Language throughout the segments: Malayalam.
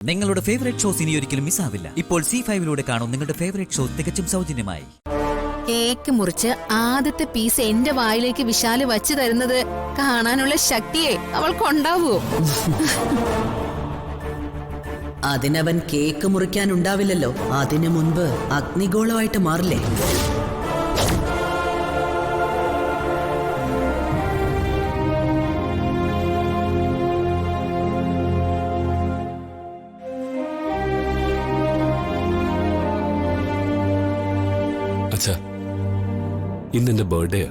നിങ്ങളുടെ ഫേവറേറ്റ് ഷോസ് ഇനി ഒരിക്കലും മിസ്സാവില്ല. ഇപ്പോൾ C5 കാണും നിങ്ങളുടെ ഫേവറേറ്റ് ഷോ തികച്ചും സൗജന്യമായി. കേക്ക് മുറിച്ച് ആദ്യത്തെ പീസ് എന്റെ വായിലേക്ക് വിശാല് വച്ചു തരുന്നത് കാണാനുള്ള ശക്തിയെ അവൾക്കുണ്ടാവോ? അതിനവൻ കേക്ക് മുറിക്കാനുണ്ടാവില്ലല്ലോ. അതിനു മുൻപ് അഗ്നിഗോളമായിട്ട് മാറില്ലേ? അച്ഛാ, ഇന്നെന്റെ ബർത്ത്ഡേ.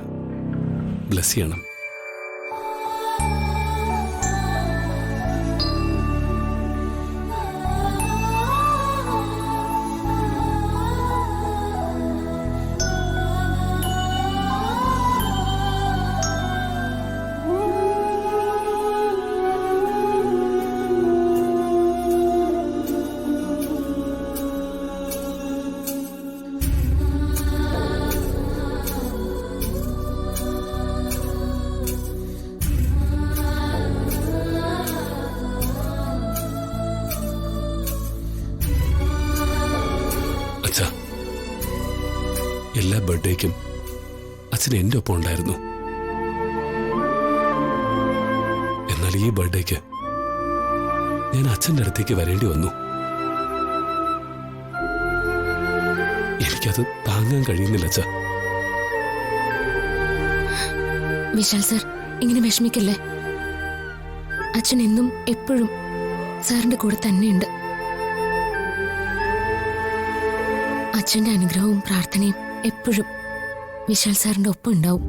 ബ്ലസ് ചെയ്യണം. എല്ലാ ബർത്ത്ഡേക്കും അച്ഛൻ എന്റെ ഒപ്പം ഉണ്ടായിരുന്നു. എന്നാൽ ഈ ബർത്ത്ഡേക്ക് ഞാൻ അച്ഛൻ്റെ അടുത്തേക്ക് വരേണ്ടി വന്നു. എനിക്കത് താങ്ങാൻ കഴിയുന്നില്ല അച്ഛാ. വിശാൽ സാർ, ഇങ്ങനെ വിഷമിക്കല്ലേ. അച്ഛൻ എന്നും എപ്പോഴും സാറിന്റെ കൂടെ തന്നെയുണ്ട്. അച്ഛന്റെ അനുഗ്രഹവും പ്രാർത്ഥനയും എപ്പോഴും വിശാൽ സാറിന്റെ ഒപ്പം ഉണ്ടാവും.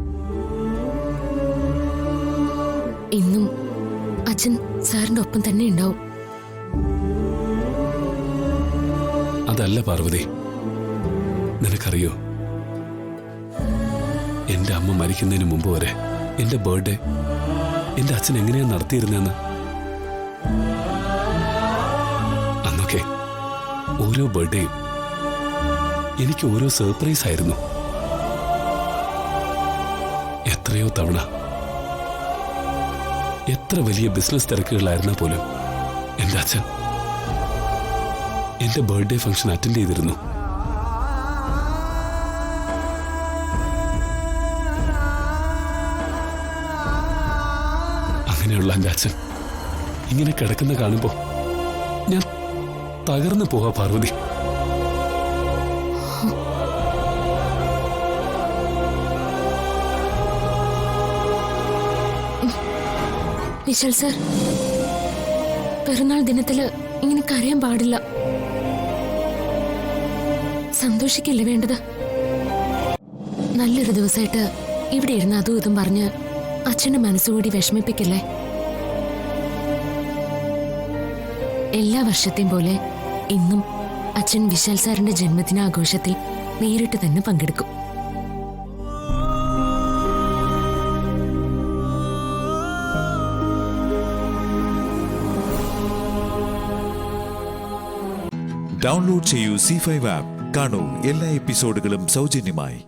ഇന്നും അച്ഛൻ സാറിന്റെ ഒപ്പം തന്നെ ഉണ്ടാവും. അതല്ല പാർവതി, നിനക്കറിയോ, എന്റെ അമ്മ മരിക്കുന്നതിന് മുമ്പ് വരെ എന്റെ ബർത്ത്ഡേ എന്റെ അച്ഛൻ എങ്ങനെയാ നടത്തിയിരുന്നെന്ന്. അന്നൊക്കെ ഓരോ ബർത്ത്ഡേയും എനിക്ക് ഓരോ സർപ്രൈസ് ആയിരുന്നു. എത്രയോ തവണ എത്ര വലിയ ബിസിനസ് തിരക്കുകളായിരുന്ന പോലും എന്റെ അച്ഛൻ എന്റെ ബർത്ത്ഡേ ഫംഗ്ഷൻ അറ്റൻഡ് ചെയ്തിരുന്നു. അങ്ങനെയുള്ള എന്റെ അച്ഛൻ ഇങ്ങനെ കിടക്കുന്ന കാണുമ്പോ ഞാൻ തകർന്നു പോവാ പാർവതി. വിശാൽ സാർ, പിറന്നാൾ ദിനത്തില് ഇങ്ങനെ കരയാൻ പാടില്ല. സന്തോഷിക്കല്ലേ വേണ്ടത്. നല്ലൊരു ദിവസമായിട്ട് ഇവിടെ ഇരുന്ന് അതും ഇതും പറഞ്ഞ് അച്ഛന്റെ മനസ്സുകൂടി വിഷമിപ്പിക്കല്ലേ. എല്ലാ വർഷത്തെയും പോലെ ഇന്നും അച്ഛൻ വിശാൽ സാറിന്റെ ജന്മദിനാഘോഷത്തിൽ നേരിട്ട് തന്നെ പങ്കെടുക്കും. ഡൗൺലോഡ് ചെയ്യൂ C5 ആപ്പ്. കാണൂ എല്ലാ എപ്പിസോഡുകളും സൗജന്യമായി.